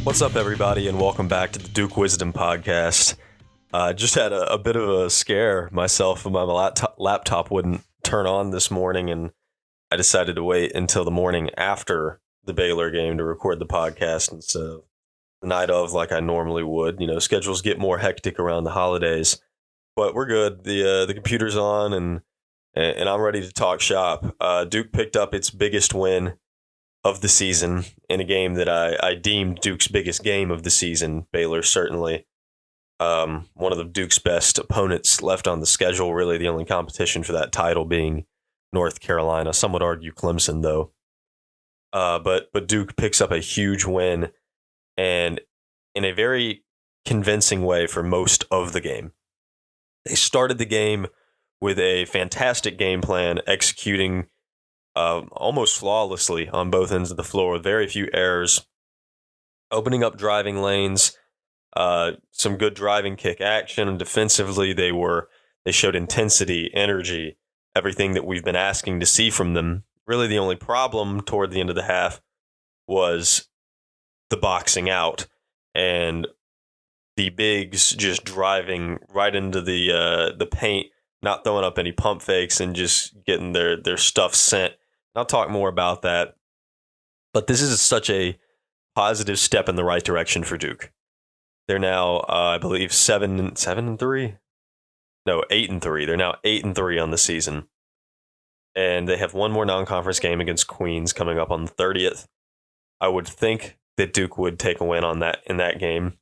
What's up, everybody, and welcome back to the Duke Wisdom Podcast. Just had a bit of a scare myself when my laptop wouldn't turn on this morning, and I decided to wait until the morning after the Baylor game to record the podcast instead of the night of like I normally would. You know, schedules get more hectic around the holidays, but we're good. The computer's on, and I'm ready to talk shop. Duke picked up its biggest win of the season in a game that I deemed Duke's biggest game of the season. Baylor certainly one of the Duke's best opponents left on the schedule. Really, the only competition for that title being North Carolina. Some would argue Clemson, though. But Duke picks up a huge win, and in a very convincing way for most of the game. They started the game with a fantastic game plan, executing almost flawlessly on both ends of the floor with very few errors, opening up driving lanes, some good driving kick action, and defensively they showed intensity, energy, everything that we've been asking to see from them. Really, the only problem toward the end of the half was the boxing out and the bigs just driving right into the paint, not throwing up any pump fakes and just getting their stuff sent. I'll talk more about that, but this is such a positive step in the right direction for Duke. They're now, I believe, 8-3. They're now 8-3 on the season, and they have one more non-conference game against Queens coming up on the 30th. I would think that Duke would take a win on that in that game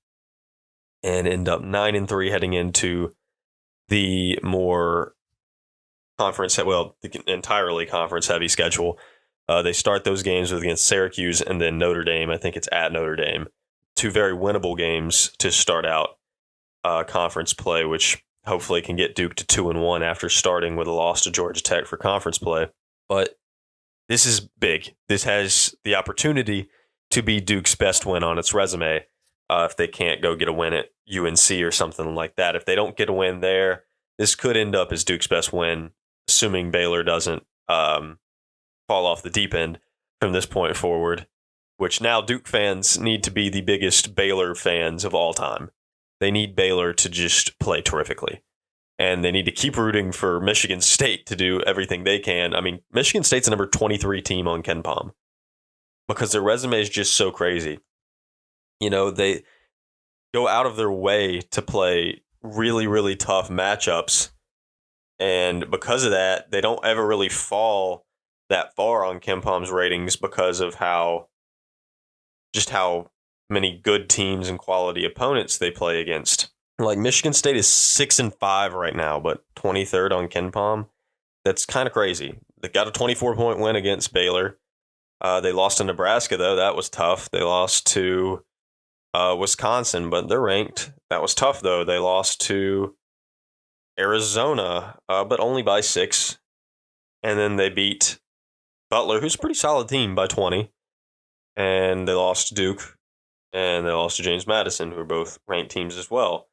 and end up 9-3 heading into the more the entirely conference heavy schedule. They start those games against Syracuse and then Notre Dame. I think it's at Notre Dame. Two very winnable games to start out conference play, which hopefully can get Duke to 2-1 after starting with a loss to Georgia Tech for conference play. But this is big. This has the opportunity to be Duke's best win on its resume if they can't go get a win at UNC or something like that. If they don't get a win there, this could end up as Duke's best win, assuming Baylor doesn't fall off the deep end from this point forward, which now Duke fans need to be the biggest Baylor fans of all time. They need Baylor to just play terrifically, and they need to keep rooting for Michigan State to do everything they can. I mean, Michigan State's the number 23 team on KenPom because their resume is just so crazy. You know, they go out of their way to play really, really tough matchups. And because of that, they don't ever really fall that far on KenPom's ratings because of how many good teams and quality opponents they play against. Like Michigan State is 6-5 right now, but 23rd on KenPom. That's kind of crazy. They got a 24-point win against Baylor. They lost to Nebraska, though. That was tough. They lost to Wisconsin, but they're ranked. That was tough, though. They lost to Arizona, but only by 6. And then they beat Butler, who's a pretty solid team, by 20. And they lost to Duke, and they lost to James Madison, who are both ranked teams as well.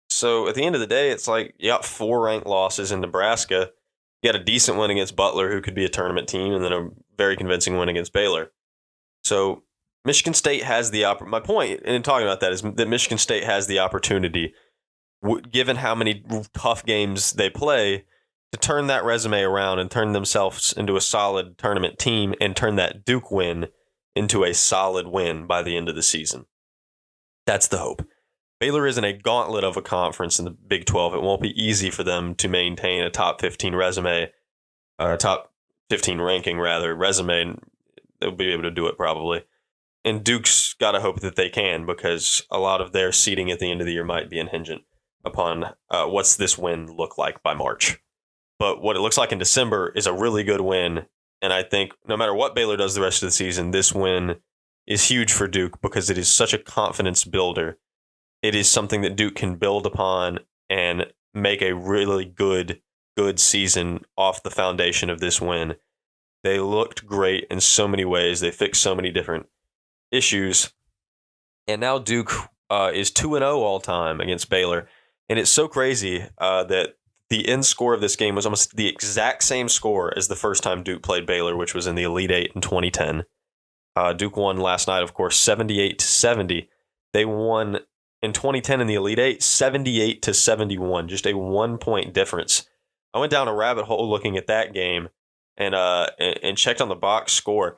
So at the end of the day, it's like you got 4 ranked losses in Nebraska. You got a decent win against Butler, who could be a tournament team, and then a very convincing win against Baylor. So Michigan State has the my point in talking about that is that Michigan State has the opportunity, given how many tough games they play, to turn that resume around and turn themselves into a solid tournament team and turn that Duke win into a solid win by the end of the season. That's the hope. Baylor is in a gauntlet of a conference in the Big 12. It won't be easy for them to maintain a top 15 resume, or top 15 ranking rather, resume. They'll be able to do it probably. And Duke's got to hope that they can, because a lot of their seeding at the end of the year might be contingent upon what's this win look like by March. But what it looks like in December is a really good win. And I think no matter what Baylor does the rest of the season, this win is huge for Duke because it is such a confidence builder. It is something that Duke can build upon and make a really good season off the foundation of this win. They looked great in so many ways. They fixed so many different issues. And now Duke is 2-0 all time against Baylor. And it's so crazy that the end score of this game was almost the exact same score as the first time Duke played Baylor, which was in the Elite Eight in 2010. Duke won last night, of course, 78-70. They won in 2010 in the Elite Eight, 78-71, just a 1-point difference. I went down a rabbit hole looking at that game and checked on the box score.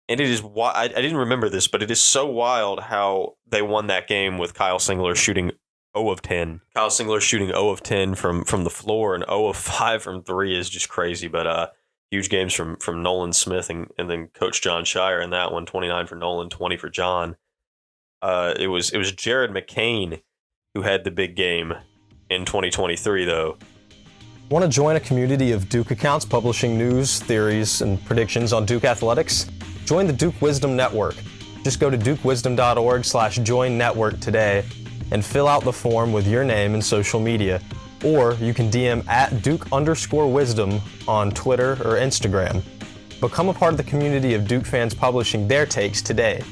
And it is I didn't remember this, but it is so wild how they won that game with Kyle Singler shooting 0 of 10. Kyle Singler shooting 0 of 10 from the floor and 0 of 5 from 3 is just crazy. But huge games from Nolan Smith and then Coach John Shire in that one, 29 for Nolan, 20 for John. It was Jared McCain who had the big game in 2023, though. Want to join a community of Duke accounts publishing news, theories, and predictions on Duke athletics? Join the Duke Wisdom Network. Just go to dukewisdom.org/join network today and fill out the form with your name and social media. Or you can DM at Duke_wisdom on Twitter or Instagram. Become a part of the community of Duke fans publishing their takes today.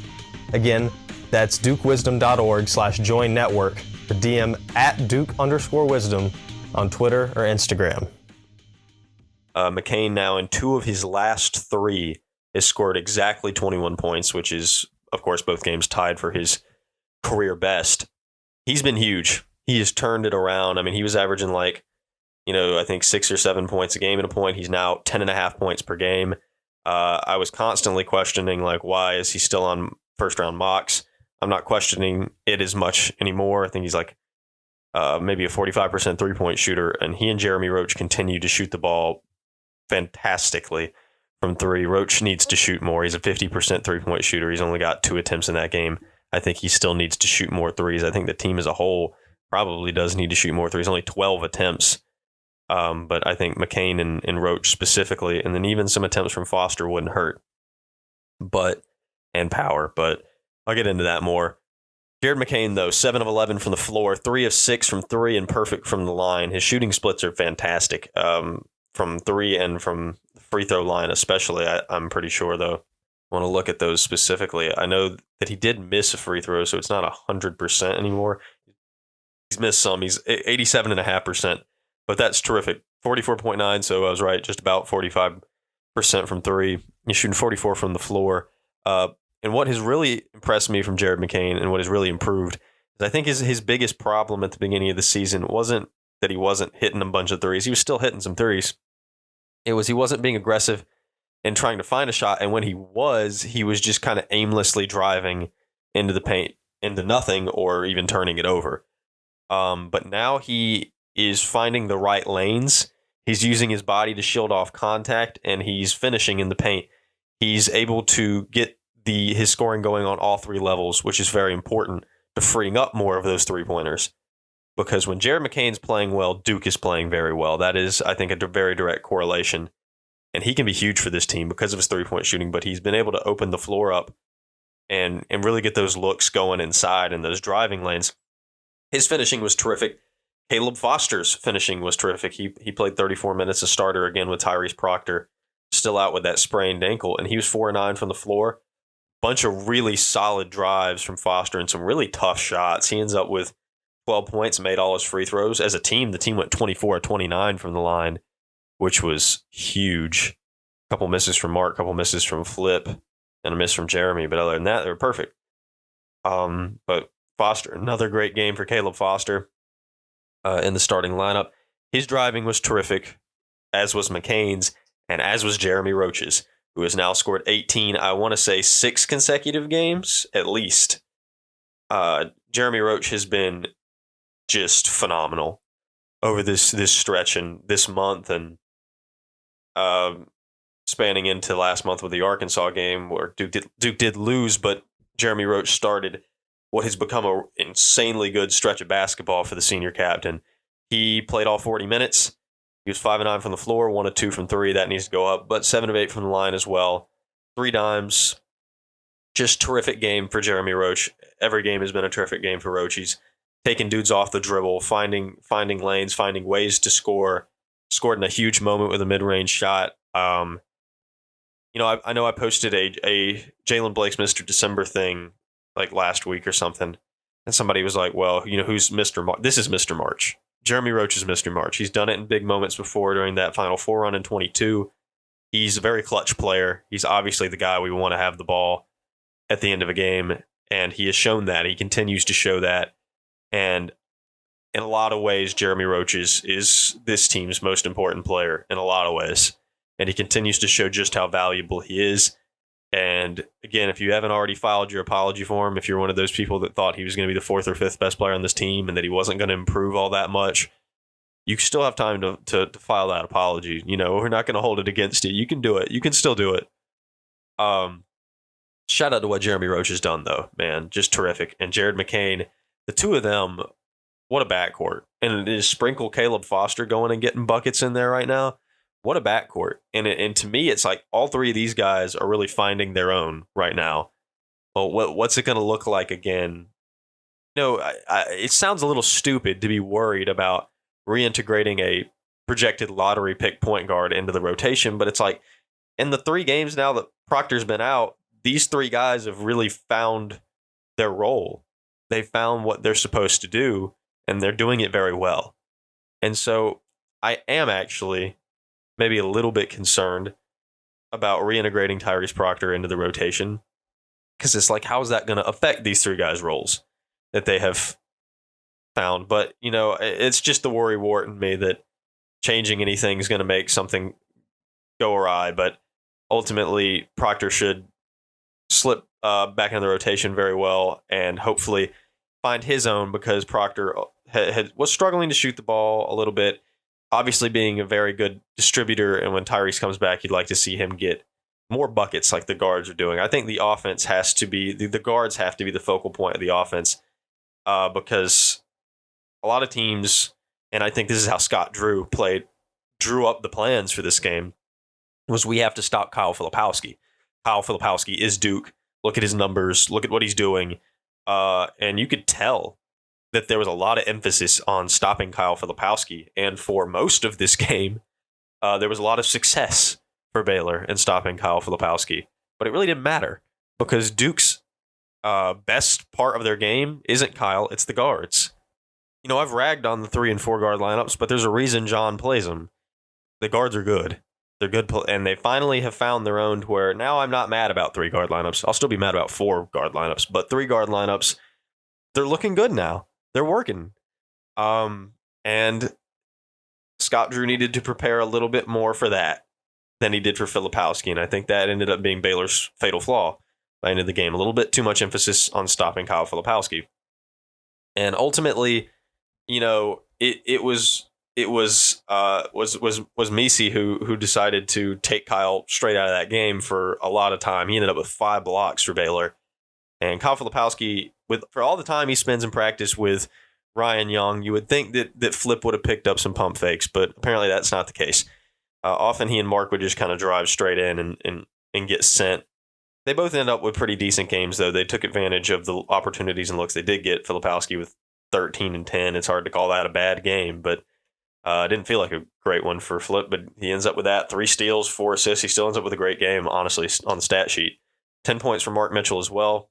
Again, that's dukewisdom.org/join network or DM at Duke_wisdom on Twitter or Instagram. McCain now in 2 of his last 3 has scored exactly 21 points, which is, of course, both games tied for his career best. He's been huge. He has turned it around. I mean, he was averaging I think 6 or 7 points a game at a point. He's now 10.5 points per game. I was constantly questioning, why is he still on first-round mocks? I'm not questioning it as much anymore. I think he's maybe a 45% three-point shooter, and he and Jeremy Roach continue to shoot the ball fantastically from 3. Roach needs to shoot more. He's a 50% three-point shooter. He's only got 2 attempts in that game. I think he still needs to shoot more threes. I think the team as a whole probably does need to shoot more threes. Only 12 attempts. But I think McCain and Roach specifically, and then even some attempts from Foster wouldn't hurt. And Power. But I'll get into that more. Jared McCain, though, 7 of 11 from the floor, 3 of 6 from 3, and perfect from the line. His shooting splits are fantastic from 3 and from the free throw line, especially. I'm pretty sure, though. I want to look at those specifically. I know that he did miss a free throw, so it's not 100% anymore. He's missed some. He's 87.5%, but that's terrific. 44.9, so I was right, just about 45% from 3. He's shooting 44 from the floor. And what has really impressed me from Jared McCain and what has really improved is I think his biggest problem at the beginning of the season wasn't that he wasn't hitting a bunch of threes. He was still hitting some threes. It was he wasn't being aggressive and trying to find a shot. And when he was just kind of aimlessly driving into the paint, into nothing, or even turning it over. But now he is finding the right lanes. He's using his body to shield off contact, and he's finishing in the paint. He's able to get his scoring going on all 3 levels, which is very important to freeing up more of those 3-pointers. Because when Jared McCain's playing well, Duke is playing very well. That is, I think, a very direct correlation. And he can be huge for this team because of his 3-point shooting, but he's been able to open the floor up and really get those looks going inside and those driving lanes. His finishing was terrific. Caleb Foster's finishing was terrific. He played 34 minutes as starter again with Tyrese Proctor, still out with that sprained ankle, and he was 4 of 9 from the floor. Bunch of really solid drives from Foster and some really tough shots. He ends up with 12 points, made all his free throws. As a team, the team went 24 of 29 from the line, which was huge. A couple misses from Mark, a couple misses from Flip, and a miss from Jeremy. But other than that, they were perfect. But Foster, another great game for Caleb Foster in the starting lineup. His driving was terrific, as was McCain's, and as was Jeremy Roach's, who has now scored 18, I want to say 6 consecutive games, at least. Jeremy Roach has been just phenomenal over this stretch and this month, and spanning into last month with the Arkansas game where Duke did lose, but Jeremy Roach started what has become an insanely good stretch of basketball for the senior captain. He played all 40 minutes. He was 5 of 9 from the floor, 1 of 2 from 3. That needs to go up, but 7 of 8 from the line as well. 3 dimes. Just terrific game for Jeremy Roach. Every game has been a terrific game for Roach. He's taking dudes off the dribble, finding lanes, finding ways to score. Scored in a huge moment with a mid-range shot. I know I posted a Jalen Blake's Mr. December thing like last week or something, and somebody was like, well, who's Mr. March? This is Mr. March. Jeremy Roach is Mr. March. He's done it in big moments before during that Final Four run in 22. He's a very clutch player. He's obviously the guy we want to have the ball at the end of a game. And he has shown that. He continues to show that. And in a lot of ways, Jeremy Roach is this team's most important player in a lot of ways. And he continues to show just how valuable he is. And again, if you haven't already filed your apology form, if you're one of those people that thought he was going to be the fourth or fifth best player on this team and that he wasn't going to improve all that much, you still have time to file that apology. We're not going to hold it against you. You can do it. You can still do it. Shout out to what Jeremy Roach has done, though, man. Just terrific. And Jared McCain, the two of them, what a backcourt. And it is sprinkle Caleb Foster going and getting buckets in there right now. What a backcourt. And to me, it's like all three of these guys are really finding their own right now. Well, what's it going to look like again? It sounds a little stupid to be worried about reintegrating a projected lottery pick point guard into the rotation, but it's like in the 3 games now that Proctor's been out, these 3 guys have really found their role. They found what they're supposed to do, and they're doing it very well. And so I am actually maybe a little bit concerned about reintegrating Tyrese Proctor into the rotation, because it's like, how is that going to affect these 3 guys' roles that they have found? But, it's just the worry wart in me that changing anything is going to make something go awry. But ultimately, Proctor should slip back into the rotation very well and hopefully find his own, because Proctor was struggling to shoot the ball a little bit, obviously being a very good distributor. And when Tyrese comes back, you'd like to see him get more buckets like the guards are doing. I think the offense has to be, the guards have to be the focal point of the offense, because a lot of teams, and I think this is how Scott Drew up the plans for this game, was we have to stop Kyle Filipowski. Kyle Filipowski is Duke. Look at his numbers. Look at what he's doing. And you could tell that there was a lot of emphasis on stopping Kyle Filipowski. And for most of this game, there was a lot of success for Baylor in stopping Kyle Filipowski. But it really didn't matter, because Duke's best part of their game isn't Kyle, it's the guards. I've ragged on the 3 and 4 guard lineups, but there's a reason John plays them. The guards are good. They're good, and they finally have found their own to where now I'm not mad about 3 guard lineups. I'll still be mad about 4 guard lineups, but 3 guard lineups, they're looking good now. They're working. And Scott Drew needed to prepare a little bit more for that than he did for Filipowski, and I think that ended up being Baylor's fatal flaw by the end of the game. A little bit too much emphasis on stopping Kyle Filipowski. And ultimately, it was Misi who decided to take Kyle straight out of that game for a lot of time. He ended up with 5 blocks for Baylor. And Kyle Filipowski, for all the time he spends in practice with Ryan Young, you would think that Flip would have picked up some pump fakes, but apparently that's not the case. Often he and Mark would just kind of drive straight in and get sent. They both end up with pretty decent games, though. They took advantage of the opportunities and looks they did get. Filipowski with 13 and 10. It's hard to call that a bad game, but it didn't feel like a great one for Flip, but he ends up with that. 3 steals, 4 assists. He still ends up with a great game, honestly, on the stat sheet. 10 points for Mark Mitchell as well.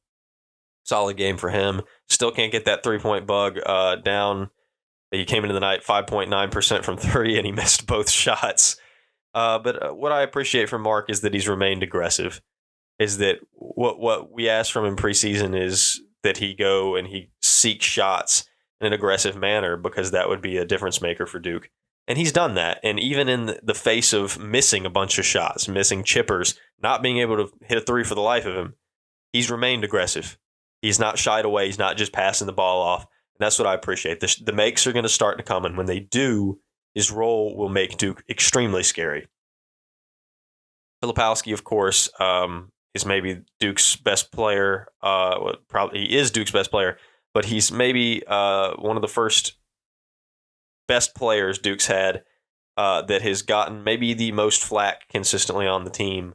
Solid game for him. Still can't get that 3-point bug down. He came into the night 5.9% from 3, and he missed both shots. But what I appreciate from Mark is that he's remained aggressive. Is that what we asked from him preseason is that he go and he seek shots in an aggressive manner, because that would be a difference maker for Duke. And he's done that. And even in the face of missing a bunch of shots, missing chippers, not being able to hit a 3 for the life of him, he's remained aggressive. He's not shied away. He's not just passing the ball off. And that's what I appreciate. The makes are going to start to come. And when they do, his role will make Duke extremely scary. Filipowski, of course, is maybe Duke's best player. Probably he is Duke's best player, but he's maybe one of the first best players Duke's had that has gotten maybe the most flack consistently on the team.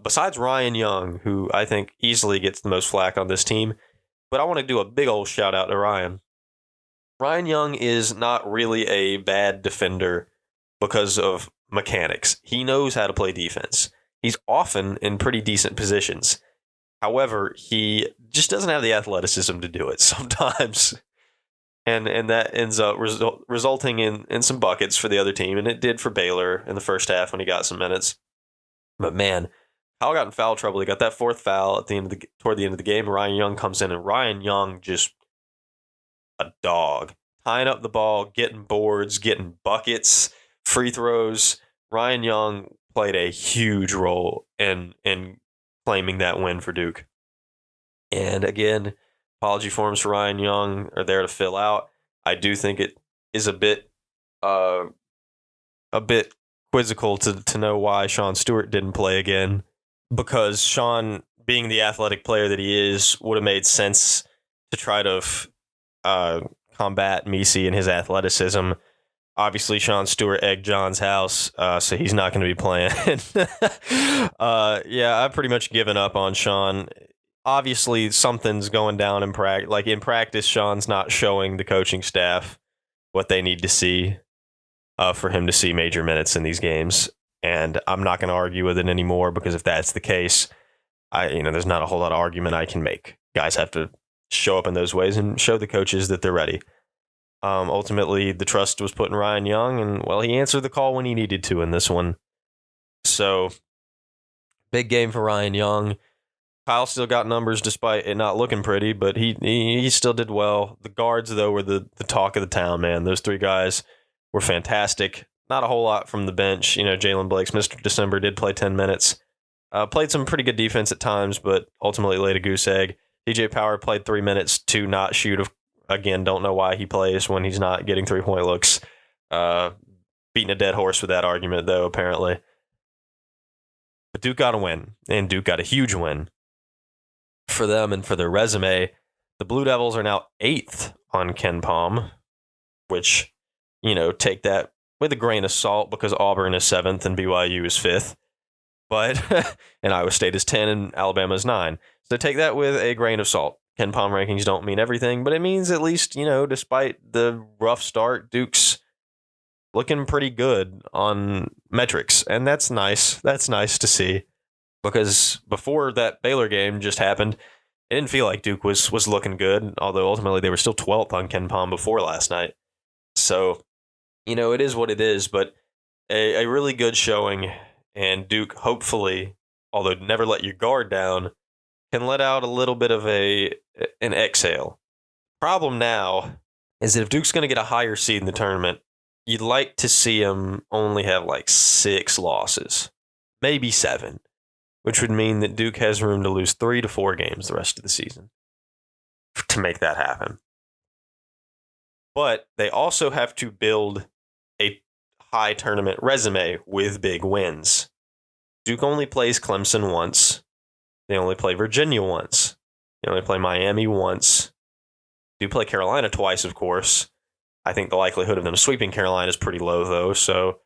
Besides Ryan Young, who I think easily gets the most flack on this team. But I want to do a big old shout out to Ryan. Ryan Young is not really a bad defender because of mechanics. He knows how to play defense. He's often in pretty decent positions. However, he just doesn't have the athleticism to do it sometimes. And that ends up resulting in some buckets for the other team. And it did for Baylor in the first half when he got some minutes. But man, Kyle got in foul trouble. He got that fourth foul toward the end of the game. Ryan Young comes in, and Ryan Young just a dog, tying up the ball, getting boards, getting buckets, free throws. Ryan Young played a huge role in claiming that win for Duke. And again, apology forms for Ryan Young are there to fill out. I do think it is a bit quizzical to know why Sean Stewart didn't play again, because Sean, being the athletic player that he is, would have made sense to try to combat Messi and his athleticism. Obviously, Sean Stewart egged John's house, so he's not going to be playing. Yeah, I've pretty much given up on Sean. Obviously, something's going down in practice. Like in practice, Sean's not showing the coaching staff what they need to see for him to see major minutes in these games. And I'm not going to argue with it anymore, because if that's the case, there's not a whole lot of argument I can make. Guys have to show up in those ways and show the coaches that they're ready. Ultimately, the trust was put in Ryan Young, and, well, he answered the call when he needed to in this one. So, big game for Ryan Young. Kyle still got numbers despite it not looking pretty, but he still did well. The guards, though, were the talk of the town, man. Those three guys were fantastic. Not a whole lot from the bench. Jalen Blake's Mr. December did play 10 minutes. Played some pretty good defense at times, but ultimately laid a goose egg. DJ Power played 3 minutes to not shoot. Again, don't know why he plays when he's not getting 3-point looks. Beating a dead horse with that argument, though, apparently. But Duke got a win, and Duke got a huge win. For them and for their resume, the Blue Devils are now 8th on KenPom, which, take that with a grain of salt, because Auburn is 7th and BYU is 5th. But, and Iowa State is 10 and Alabama is 9. So take that with a grain of salt. KenPom rankings don't mean everything, but it means at least, despite the rough start, Duke's looking pretty good on metrics. And that's nice. That's nice to see, because before that Baylor game just happened, it didn't feel like Duke was looking good, although ultimately they were still 12th on KenPom before last night. So, it is what it is, but a really good showing, and Duke, hopefully, although never let your guard down, can let out a little bit of an exhale. Problem now is that if Duke's going to get a higher seed in the tournament, you'd like to see them only have like 6 losses, maybe 7, which would mean that Duke has room to lose 3 to 4 games the rest of the season to make that happen. But they also have to build a high tournament resume with big wins. Duke only plays Clemson once. They only play Virginia once. They only play Miami once. Do play Carolina twice, of course. I think the likelihood of them sweeping Carolina is pretty low, though. So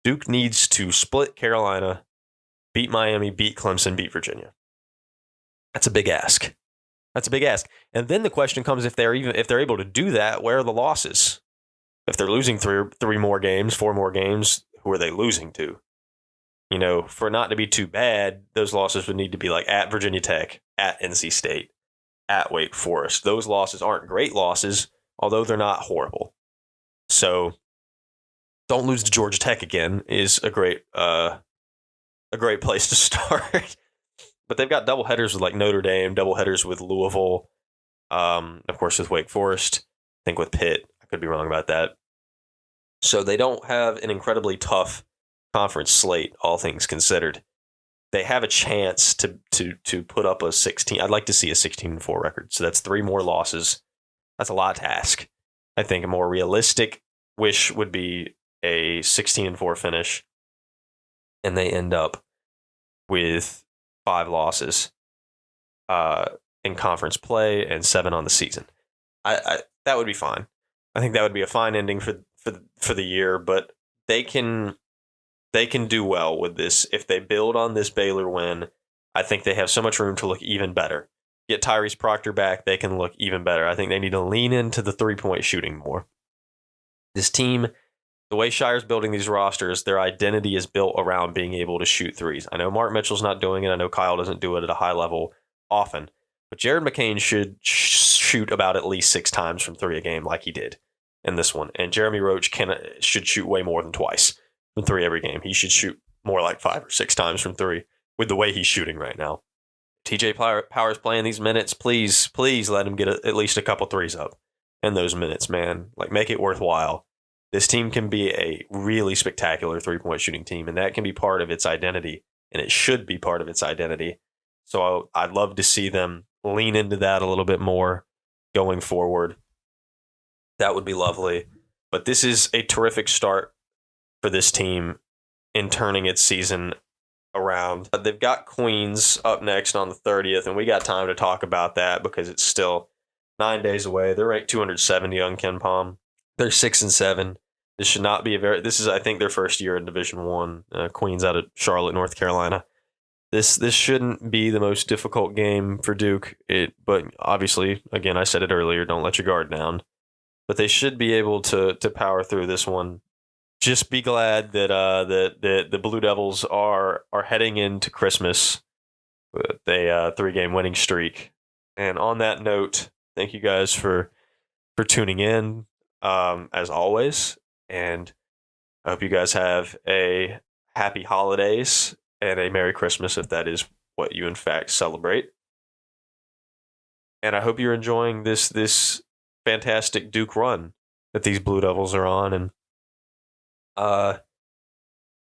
Duke needs to split Carolina, beat Miami, beat Clemson, beat Virginia. That's a big ask. And then the question comes, if they're able to do that, where are the losses? If they're losing 4 more games, who are they losing to? For it not to be too bad, those losses would need to be like at Virginia Tech, at NC State, at Wake Forest. Those losses aren't great losses, although they're not horrible. So don't lose to Georgia Tech again is a great place to start. But they've got doubleheaders with like Notre Dame, doubleheaders with Louisville, of course with Wake Forest, I think with Pitt. I could be wrong about that. So they don't have an incredibly tough conference slate, all things considered. They have a chance to put up a 16. I'd like to see a 16-4 record. So that's 3 more losses. That's a lot to ask. I think a more realistic wish would be a 16-4 finish, and they end up with 5 losses in conference play and 7 on the season. I that would be fine. I think that would be a fine ending for the year, but they can do well with this. If they build on this Baylor win, I think they have so much room to look even better. Get Tyrese Proctor back, they can look even better. I think they need to lean into the 3-point shooting more. This team, the way Shire's building these rosters, their identity is built around being able to shoot threes. I know Mark Mitchell's not doing it. I know Kyle doesn't do it at a high level often. But Jared McCain should shoot about at least 6 times from 3 a game like he did in this one. And Jeremy Roach should shoot way more than twice from 3 every game. He should shoot more like 5 or 6 times from 3 with the way he's shooting right now. TJ Power's playing these minutes. Please let him get at least a couple threes up in those minutes, man. Like, make it worthwhile. This team can be a really spectacular three-point shooting team, and that can be part of its identity, and it should be part of its identity. So I'd love to see them lean into that a little bit more going forward. That would be lovely. But this is a terrific start for this team in turning its season around. They've got Queens up next on the 30th, and we got time to talk about that because it's still 9 days away. They're ranked 270 on KenPom. They're 6-7. This should not be this is, I think, their first year in Division One. Queens out of Charlotte, North Carolina. This shouldn't be the most difficult game for Duke. But obviously, again, I said it earlier, don't let your guard down. But they should be able to power through this one. Just be glad that the Blue Devils are heading into Christmas with a 3-game winning streak. And on that note, thank you guys for tuning in, as always. And I hope you guys have a happy holidays and a Merry Christmas if that is what you in fact celebrate. And I hope you're enjoying this fantastic Duke run that these Blue Devils are on. And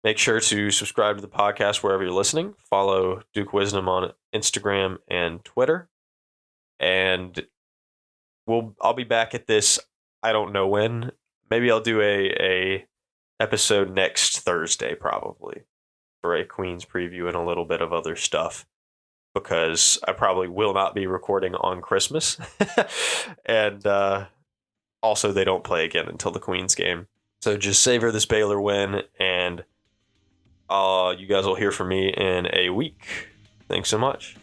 make sure to subscribe to the podcast wherever you're listening. Follow Duke Wisdom on Instagram and Twitter. And I'll be back at this. I don't know when. Maybe I'll do a episode next Thursday, probably, for a Queens preview and a little bit of other stuff, because I probably will not be recording on Christmas. And also, they don't play again until the Queens game. So just savor this Baylor win, and you guys will hear from me in a week. Thanks so much.